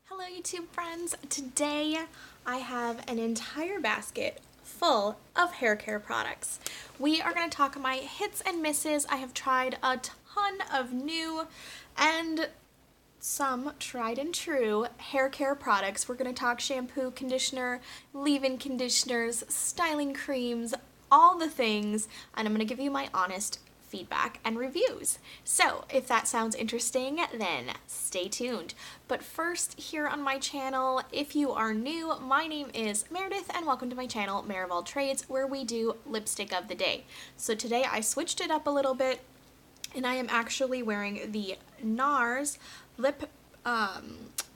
Hello YouTube friends! Today I have an entire basket full of hair care products. We are going to talk my hits and misses. I have tried a ton of new and some tried and true hair care products. We're going to talk shampoo, conditioner, leave-in conditioners, styling creams, all the things, and I'm going to give you my honest feedback and reviews. So if that sounds interesting, then stay tuned. But first, here on my channel, if you are new, my name is Meredith and welcome to my channel, mereofalltrades, where we do lipstick of the day. So today I switched it up a little bit and I am actually wearing the Nars Lip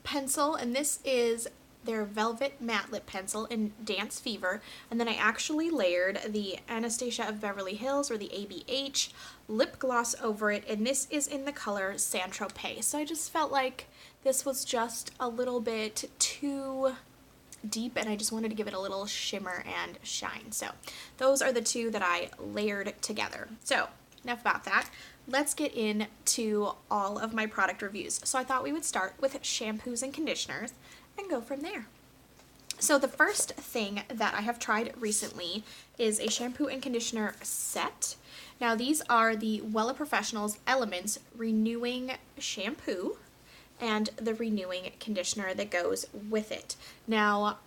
Pencil, and this is their Velvet Matte Lip Pencil in Dance Fever, and then I actually layered the Anastasia of Beverly Hills, or the ABH, lip gloss over it, and this is in the color Saint Tropez. So I just felt like this was just a little bit too deep, and I just wanted to give it a little shimmer and shine. So those are the two that I layered together. So enough about that. Let's get into all of my product reviews. So I thought we would start with shampoos and conditioners and go from there. So the first thing that I have tried recently is a shampoo and conditioner set. Now these are the Wella Professionals Elements Renewing Shampoo and the Renewing Conditioner that goes with it. Now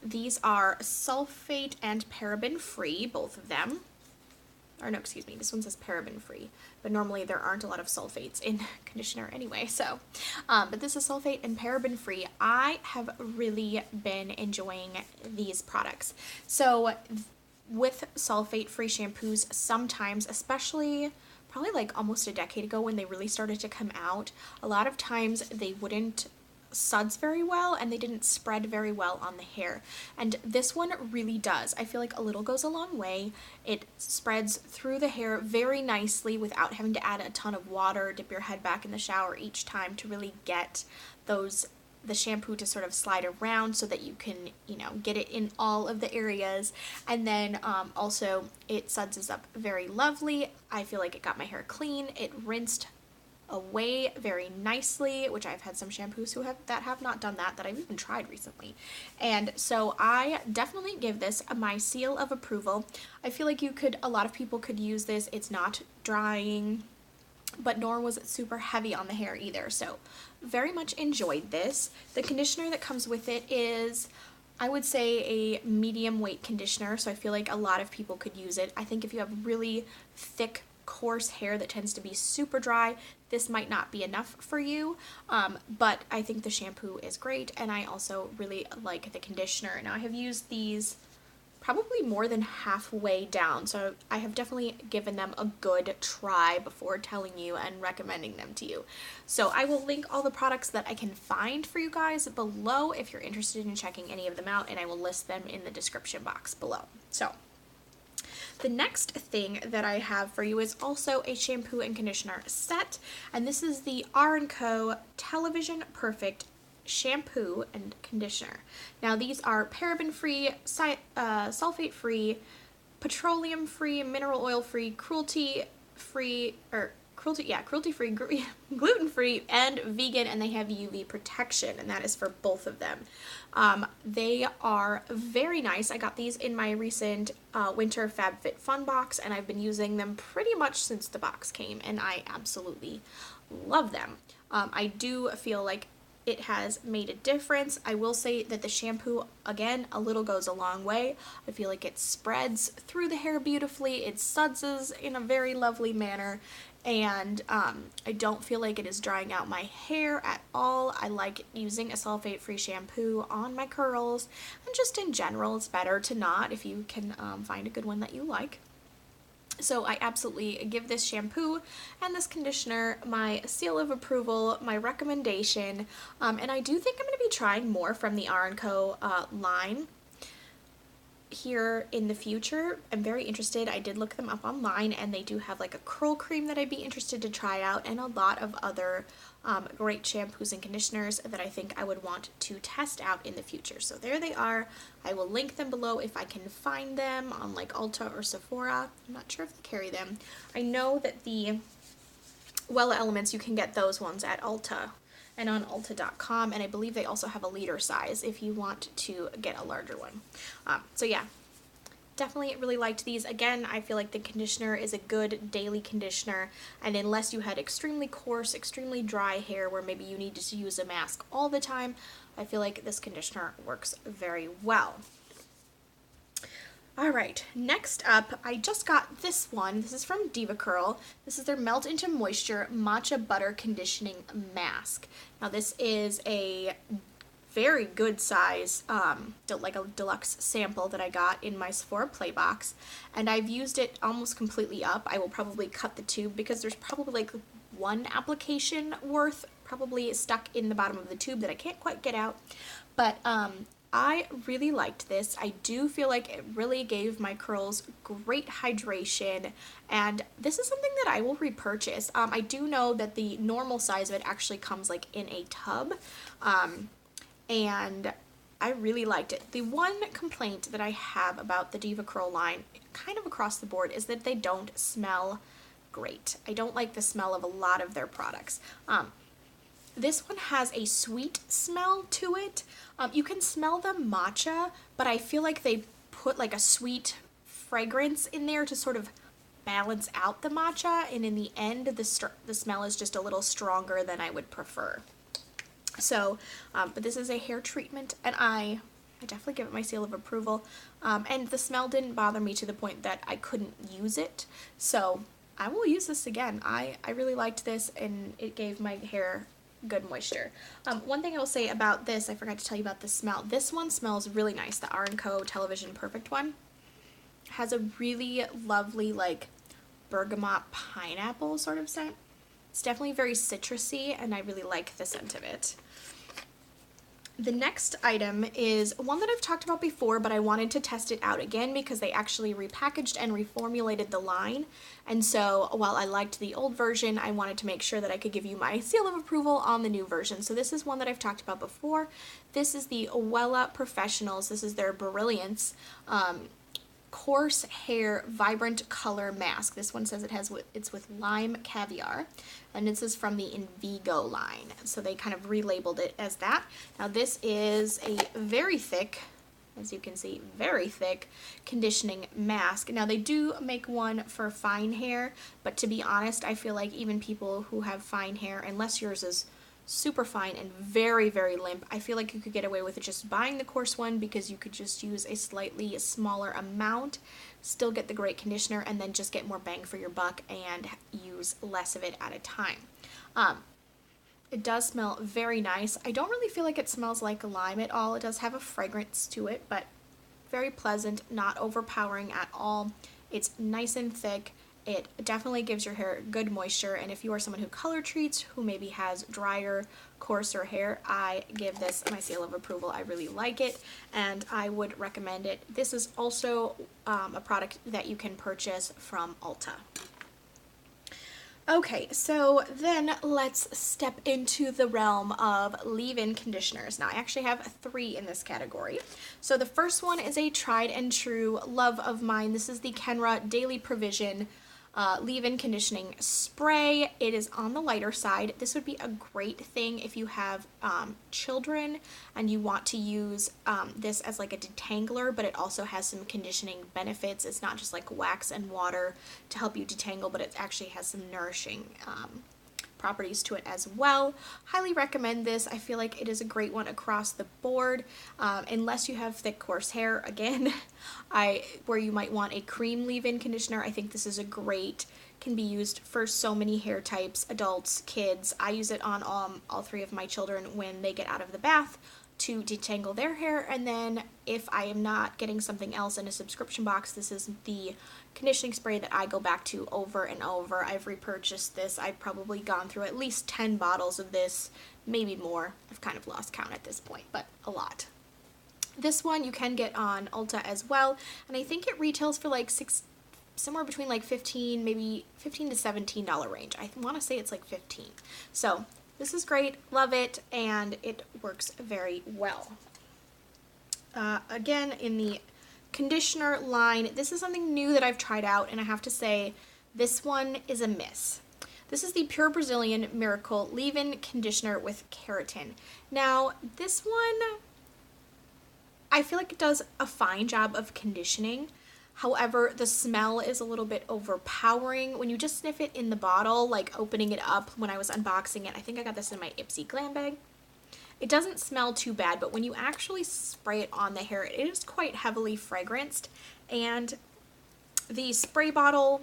these are sulfate and paraben free, both of them. Or no, excuse me, this one says paraben free, but normally there aren't a lot of sulfates in conditioner anyway, so, but this is sulfate and paraben free. I have really been enjoying these products. So with sulfate free shampoos, sometimes, especially probably like almost a decade ago when they really started to come out, a lot of times they wouldn't suds very well and they didn't spread very well on the hair, and this one really does. I feel like a little goes a long way. It spreads through the hair very nicely without having to add a ton of water, dip your head back in the shower each time to really get the shampoo to sort of slide around so that you can, get it in all of the areas. And then also it suds up very lovely. I feel like it got my hair clean. It rinsed away very nicely, which I've had some shampoos that have not done that I've even tried recently. And so I definitely give this my seal of approval. I feel like a lot of people could use this. It's not drying, but nor was it super heavy on the hair either. So very much enjoyed this. The conditioner that comes with it is, I would say, a medium weight conditioner, so I feel like a lot of people could use it. I think if you have really thick, coarse hair that tends to be super dry, this might not be enough for you, but I think the shampoo is great, and I also really like the conditioner. Now I have used these probably more than halfway down, so I have definitely given them a good try before telling you and recommending them to you. So I will link all the products that I can find for you guys below if you're interested in checking any of them out, and I will list them in the description box below. So the next thing that I have for you is also a shampoo and conditioner set, and this is the R+co Television Perfect Shampoo and Conditioner. Now these are paraben-free, sulfate-free, petroleum-free, mineral oil-free, cruelty-free, gluten-free, and vegan, and they have UV protection, and that is for both of them. They are very nice. I got these in my recent winter FabFitFun box, and I've been using them pretty much since the box came, and I absolutely love them. I do feel like it has made a difference. I will say that the shampoo, again, a little goes a long way. I feel like it spreads through the hair beautifully. It suds in a very lovely manner, and I don't feel like it is drying out my hair at all. I like using a sulfate-free shampoo on my curls, and just in general, it's better to not if you can find a good one that you like. So I absolutely give this shampoo and this conditioner my seal of approval, my recommendation, and I do think I'm going to be trying more from the R+co line here in the future. I'm very interested. I did look them up online, and they do have like a curl cream that I'd be interested to try out, and a lot of other great shampoos and conditioners that I think I would want to test out in the future. So there they are. I will link them below if I can find them on like Ulta or Sephora. I'm not sure if they carry them. I know that the Wella Elements, you can get those ones at Ulta and on Ulta.com, and I believe they also have a liter size if you want to get a larger one. So yeah, definitely really liked these. Again, I feel like the conditioner is a good daily conditioner, and unless you had extremely coarse, extremely dry hair where maybe you need to use a mask all the time, I feel like this conditioner works very well. Alright, next up, I just got this one. This is from Diva Curl. This is their Melt into Moisture Matcha Butter Conditioning Mask. Now this is a very good size, like a deluxe sample that I got in my Sephora Play box, and I've used it almost completely up. I will probably cut the tube because there's probably like one application worth probably stuck in the bottom of the tube that I can't quite get out, but I really liked this. I do feel like it really gave my curls great hydration, and this is something that I will repurchase. I do know that the normal size of it actually comes like in a tub, and I really liked it. The one complaint that I have about the Diva Curl line, kind of across the board, is that they don't smell great. I don't like the smell of a lot of their products. This one has a sweet smell to it. You can smell the matcha, but I feel like they put like a sweet fragrance in there to sort of balance out the matcha, and in the end the smell is just a little stronger than I would prefer. So, but this is a hair treatment, and I definitely give it my seal of approval, and the smell didn't bother me to the point that I couldn't use it, so I will use this again. I really liked this, and it gave my hair good moisture. One thing I will say about this, I forgot to tell you about the smell. This one smells really nice. The R+co Television Perfect one has a really lovely like bergamot pineapple sort of scent. It's definitely very citrusy, and I really like the scent of it. The next item is one that I've talked about before, but I wanted to test it out again because they actually repackaged and reformulated the line. And so while I liked the old version, I wanted to make sure that I could give you my seal of approval on the new version. So this is one that I've talked about before. This is the Wella Professionals. This is their Brilliance Coarse Hair Vibrant Color Mask. This one says it's with lime caviar, and this is from the Invigo line, so they kind of relabeled it as that. Now this is a very thick, as you can see, very thick conditioning mask. Now they do make one for fine hair, but to be honest, I feel like even people who have fine hair, unless yours is super fine and very, very limp, I feel like you could get away with it just buying the coarse one, because you could just use a slightly smaller amount, still get the great conditioner, and then just get more bang for your buck and use less of it at a time. It does smell very nice. I don't really feel like it smells like lime at all. It does have a fragrance to it, but very pleasant, not overpowering at all. It's nice and thick. It definitely gives your hair good moisture, and if you are someone who color treats, who maybe has drier, coarser hair, I give this my seal of approval. I really like it, and I would recommend it. This is also a product that you can purchase from Ulta. Okay, so then let's step into the realm of leave-in conditioners. Now, I actually have 3 in this category. So the first one is a tried and true love of mine. This is the Kenra Daily Provision leave-in conditioning spray. It is on the lighter side. This would be a great thing if you have children and you want to use this as like a detangler, but it also has some conditioning benefits. It's not just like wax and water to help you detangle, but it actually has some nourishing properties to it as well. Highly recommend this. I feel like it is a great one across the board, unless you have thick, coarse hair. Again, where you might want a cream leave-in conditioner, I think this is a great, can be used for so many hair types, adults, kids. I use it on all 3 of my children when they get out of the bath to detangle their hair, and then if I am not getting something else in a subscription box, this is the conditioning spray that I go back to over and over. I've repurchased this. I've probably gone through at least 10 bottles of this, maybe more. I've kind of lost count at this point, but a lot. This one you can get on Ulta as well, and I think it retails for like somewhere between like $15 to $17 range. I want to say it's like 15. So this is great, love it, and it works very well. Again, in the conditioner line, this is something new that I've tried out, and I have to say, this one is a miss. This is the Pure Brazilian Miracle Leave-In Conditioner with Keratin. Now, this one, I feel like it does a fine job of conditioning. However, the smell is a little bit overpowering. When you just sniff it in the bottle, like opening it up when I was unboxing it, I think I got this in my IPSY glam bag. It doesn't smell too bad, but when you actually spray it on the hair, it is quite heavily fragranced. And the spray bottle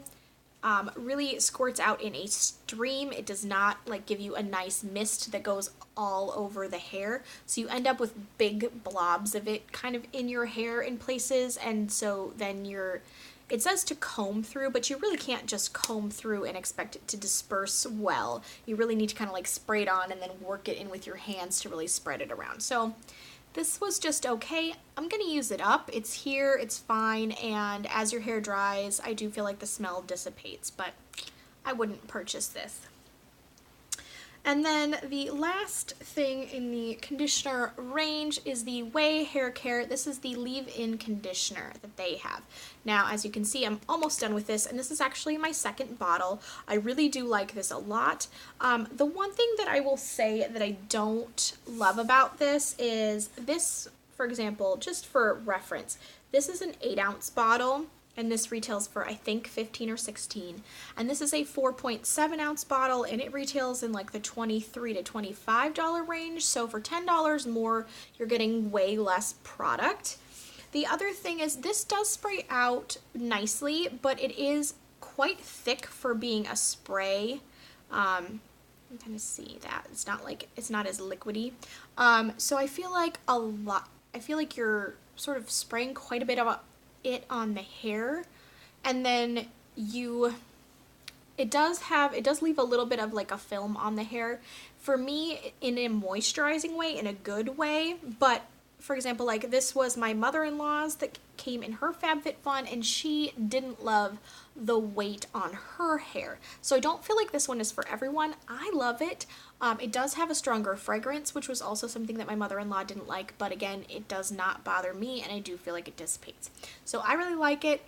really squirts out in a stream. It does not like give you a nice mist that goes all over the hair. So you end up with big blobs of it kind of in your hair in places. And so then it says to comb through, but you really can't just comb through and expect it to disperse well. You really need to kind of like spray it on and then work it in with your hands to really spread it around. So this was just okay. I'm gonna use it up. It's here, it's fine, and as your hair dries, I do feel like the smell dissipates, but I wouldn't purchase this. And then the last thing in the conditioner range is the Ouai Hair Care. This is the leave-in conditioner that they have. Now, as you can see, I'm almost done with this, and this is actually my second bottle. I really do like this a lot. The one thing that I will say that I don't love about this is this, for example, just for reference, this is an 8-ounce bottle. And this retails for, I think, 15 or 16. And this is a 4.7 ounce bottle, and it retails in like the $23 to $25 range. So for $10 more, you're getting way less product. The other thing is this does spray out nicely, but it is quite thick for being a spray. You can kind of see that. It's not as liquidy. So I feel like you're sort of spraying quite a bit of it on the hair, and then it does leave a little bit of like a film on the hair for me in a moisturizing way, in a good way. But for example, like this was my mother-in-law's that came in her FabFitFun, and she didn't love the weight on her hair. So I don't feel like this one is for everyone. I love it. It does have a stronger fragrance, which was also something that my mother-in-law didn't like, but again, it does not bother me, and I do feel like it dissipates. So I really like it,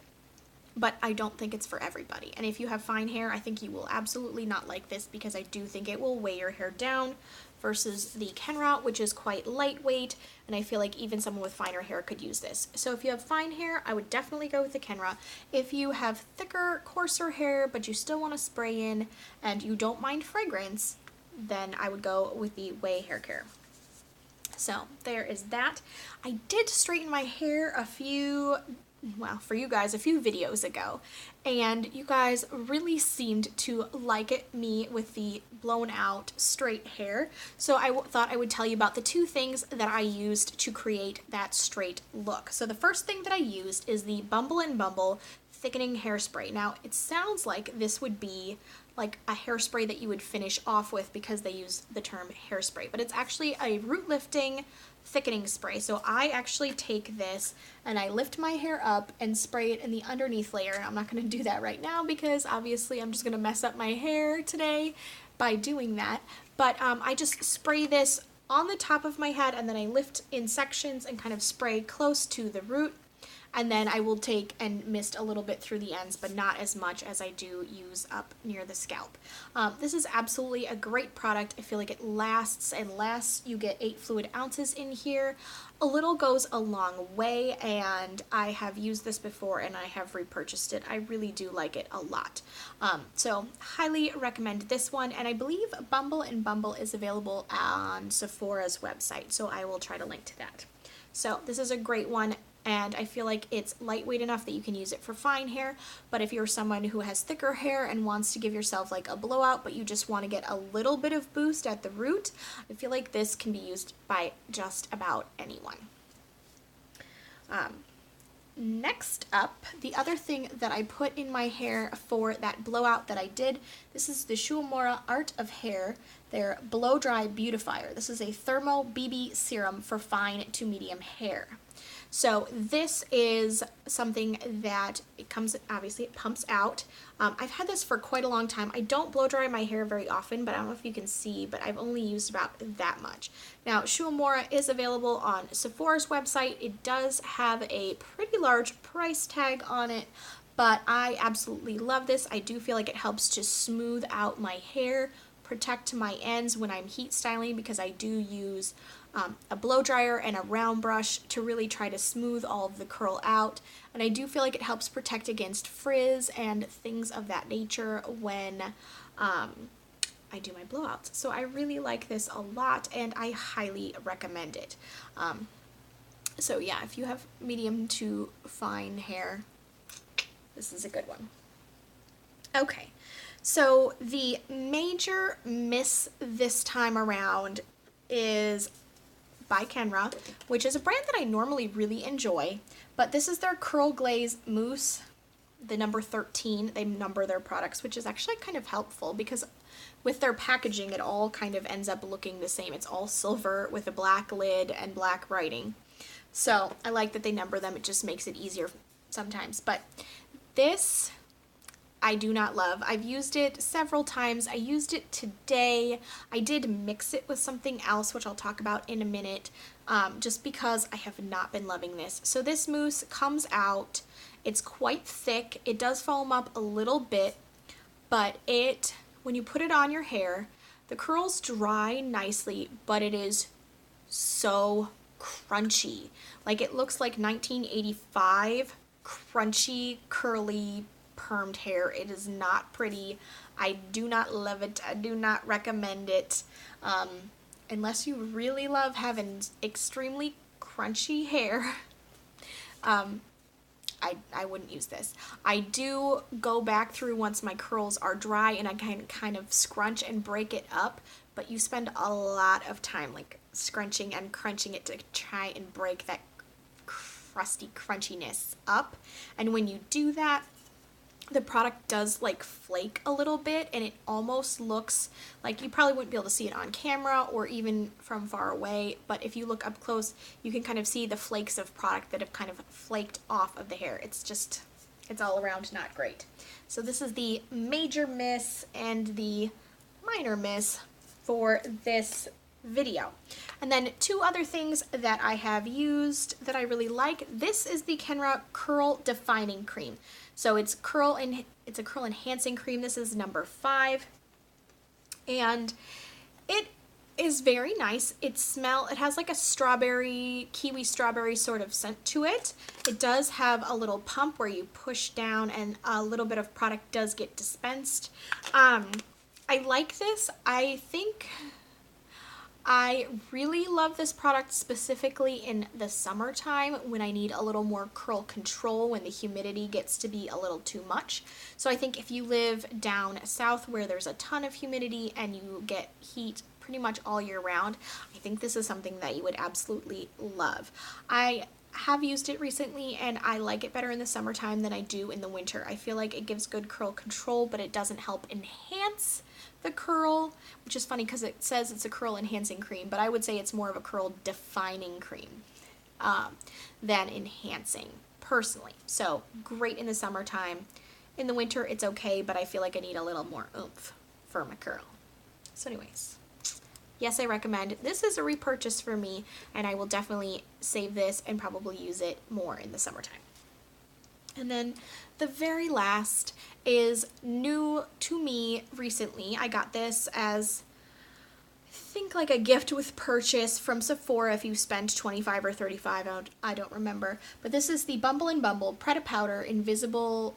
but I don't think it's for everybody. And if you have fine hair, I think you will absolutely not like this, because I do think it will weigh your hair down versus the Kenra, which is quite lightweight, and I feel like even someone with finer hair could use this. So if you have fine hair, I would definitely go with the Kenra. If you have thicker, coarser hair, but you still want to spray in and you don't mind fragrance, then I would go with the Ouai Hair Care. So there is that. I did straighten my hair for you guys a few videos ago, and you guys really seemed to like me with the blown out straight hair. So I thought I would tell you about the two things that I used to create that straight look. So the first thing that I used is the Bumble Thickening Hairspray. Now it sounds like this would be like a hairspray that you would finish off with because they use the term hairspray, but it's actually a root lifting thickening spray. So I actually take this and I lift my hair up and spray it in the underneath layer. I'm not going to do that right now because obviously I'm just going to mess up my hair today by doing that. But I just spray this on the top of my head, and then I lift in sections and kind of spray close to the root. And then I will take and mist a little bit through the ends, but not as much as I do use up near the scalp. This is absolutely a great product. I feel like it lasts and lasts. You get 8 fluid ounces in here. A little goes a long way, and I have used this before and I have repurchased it. I really do like it a lot. So highly recommend this one, and I believe Bumble is available on Sephora's website, so I will try to link to that. So this is a great one. And I feel like it's lightweight enough that you can use it for fine hair, but if you're someone who has thicker hair and wants to give yourself like a blowout, but you just want to get a little bit of boost at the root, I feel like this can be used by just about anyone. Next up, the other thing that I put in my hair for that blowout that I did, this is the Shuuomura Art of Hair, their Blow Dry Beautifier. This is a Thermo BB serum for fine to medium hair. So this is something that it pumps out. I've had this for quite a long time. I don't blow dry my hair very often, but I don't know if you can see, but I've only used about that much. Now, Shuuomura is available on Sephora's website. It does have a pretty large price tag on it, but I absolutely love this. I do feel like it helps to smooth out my hair, protect my ends when I'm heat styling, because I do use a blow dryer and a round brush to really try to smooth all of the curl out. And I do feel like it helps protect against frizz and things of that nature when I do my blowouts. So I really like this a lot, and I highly recommend it. So yeah, if you have medium to fine hair, this is a good one. Okay, so the major miss this time around is by Kenra, which is a brand that I normally really enjoy, but this is their Curl Glaze Mousse, the number 13. They number their products, which is actually kind of helpful because with their packaging, it all kind of ends up looking the same. It's all silver with a black lid and black writing. So I like that they number them. It just makes it easier sometimes. But this I do not love. I've used it several times. I used it today. I did mix it with something else, which I'll talk about in a minute, just because I have not been loving this. So this mousse comes out. It's quite thick. It does foam up a little bit, but when you put it on your hair, the curls dry nicely, but it is so crunchy. Like, it looks like 1985 crunchy, curly, permed hair. It is not pretty. I do not love it. I do not recommend it. Unless you really love having extremely crunchy hair, I wouldn't use this. I do go back through once my curls are dry and I kind of scrunch and break it up, but you spend a lot of time like scrunching and crunching it to try and break that crusty crunchiness up. And when you do that, the product does like flake a little bit, and it almost looks like, you probably wouldn't be able to see it on camera or even from far away, but if you look up close, you can kind of see the flakes of product that have kind of flaked off of the hair. It's all around not great. So this is the major miss and the minor miss for this video. And then two other things that I have used that I really like. This is the Kenra Curl Defining Cream. So it's a curl enhancing cream. This is number 5. And it is very nice. It has like a kiwi strawberry sort of scent to it. It does have a little pump where you push down and a little bit of product does get dispensed. I like this. I think I really love this product specifically in the summertime when I need a little more curl control, when the humidity gets to be a little too much. So I think if you live down south where there's a ton of humidity and you get heat pretty much all year round, I think this is something that you would absolutely love. I have used it recently and I like it better in the summertime than I do in the winter. I feel like it gives good curl control, but it doesn't help enhance the curl, which is funny because it says it's a curl enhancing cream, but I would say it's more of a curl defining cream than enhancing, personally. So great in the summertime. In the winter it's okay, but I feel like I need a little more oomph for my curl. So anyways, yes, I recommend. This is a repurchase for me, and I will definitely save this and probably use it more in the summertime. And then the very last is new to me recently. I got this as, I think, like a gift with purchase from Sephora if you spend $25 or $35, I don't remember. But this is the Bumble & Bumble Pret-a-Powder Invisible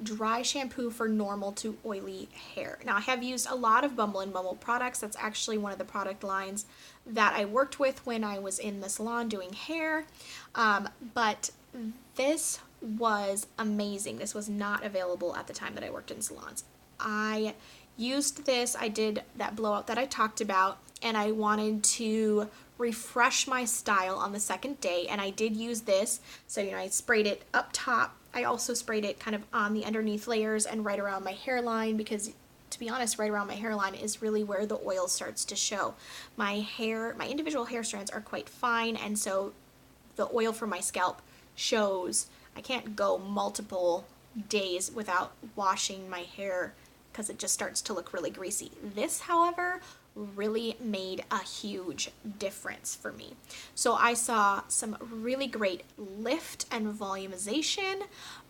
Dry Shampoo for Normal to Oily Hair. Now, I have used a lot of Bumble & Bumble products. That's actually one of the product lines that I worked with when I was in the salon doing hair. But this was amazing. This was not available at the time that I worked in salons. I used this, I did that blowout that I talked about, and I wanted to refresh my style on the second day, and I did use this. So, I sprayed it up top. I also sprayed it kind of on the underneath layers and right around my hairline, because to be honest, right around my hairline is really where the oil starts to show. My individual hair strands are quite fine, and so the oil from my scalp shows. I can't go multiple days without washing my hair because it just starts to look really greasy. This, however, really made a huge difference for me. So I saw some really great lift and volumization,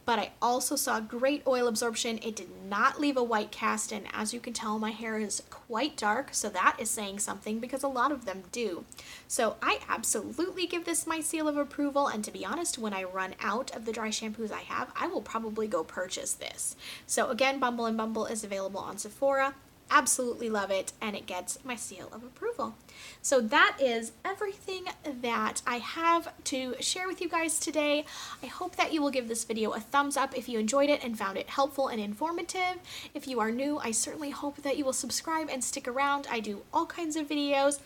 but I also saw great oil absorption. It did not leave a white cast, and as you can tell, my hair is quite dark, so that is saying something because a lot of them do. So I absolutely give this my seal of approval, and to be honest, when I run out of the dry shampoos I have, I will probably go purchase this. So again, Bumble and Bumble is available on Sephora. Absolutely love it, and it gets my seal of approval. So that is everything that I have to share with you guys today. I hope that you will give this video a thumbs up if you enjoyed it and found it helpful and informative. If you are new, I certainly hope that you will subscribe and stick around. I do all kinds of videos.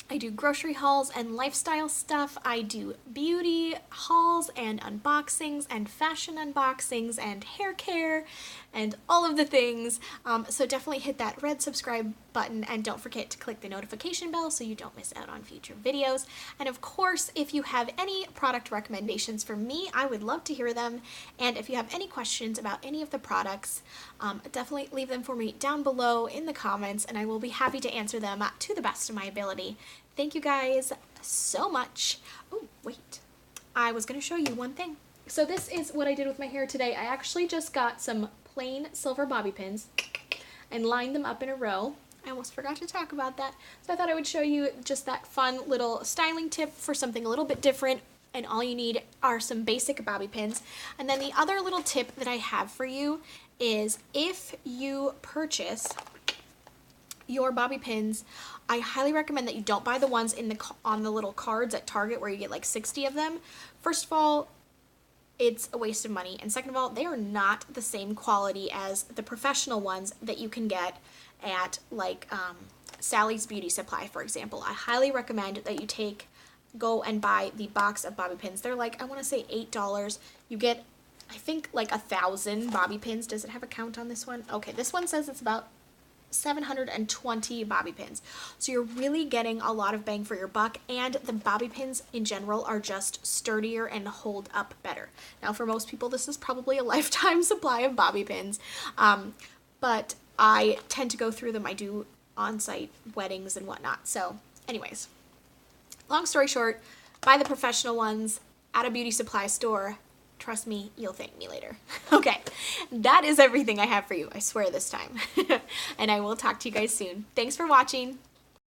I do grocery hauls and lifestyle stuff. I do beauty hauls and unboxings and fashion unboxings and hair care and all of the things. So definitely hit that red subscribe button and don't forget to click the notification bell so you don't miss out on future videos. And of course, if you have any product recommendations for me, I would love to hear them. And if you have any questions about any of the products, definitely leave them for me down below in the comments, and I will be happy to answer them to the best of my ability. Thank you guys so much. Oh, wait. I was going to show you one thing. So this is what I did with my hair today. I actually just got some plain silver bobby pins and lined them up in a row. I almost forgot to talk about that. So I thought I would show you just that fun little styling tip for something a little bit different. And all you need are some basic bobby pins. And then the other little tip that I have for you is if you purchase your bobby pins, I highly recommend that you don't buy the ones on the little cards at Target where you get like 60 of them. First of all, it's a waste of money, and second of all, they are not the same quality as the professional ones that you can get at like Sally's Beauty Supply, for example. I highly recommend that you go and buy the box of bobby pins. They're like, I want to say $8. You get, I think, like 1,000 bobby pins. Does it have a count on this one? Okay, this one says it's about 720 bobby pins. So you're really getting a lot of bang for your buck, and the bobby pins in general are just sturdier and hold up better. Now for most people this is probably a lifetime supply of bobby pins, but I tend to go through them. I do on-site weddings and whatnot. So anyways, long story short, buy the professional ones at a beauty supply store. Trust me, you'll thank me later. Okay, that is everything I have for you. I swear this time. And I will talk to you guys soon. Thanks for watching.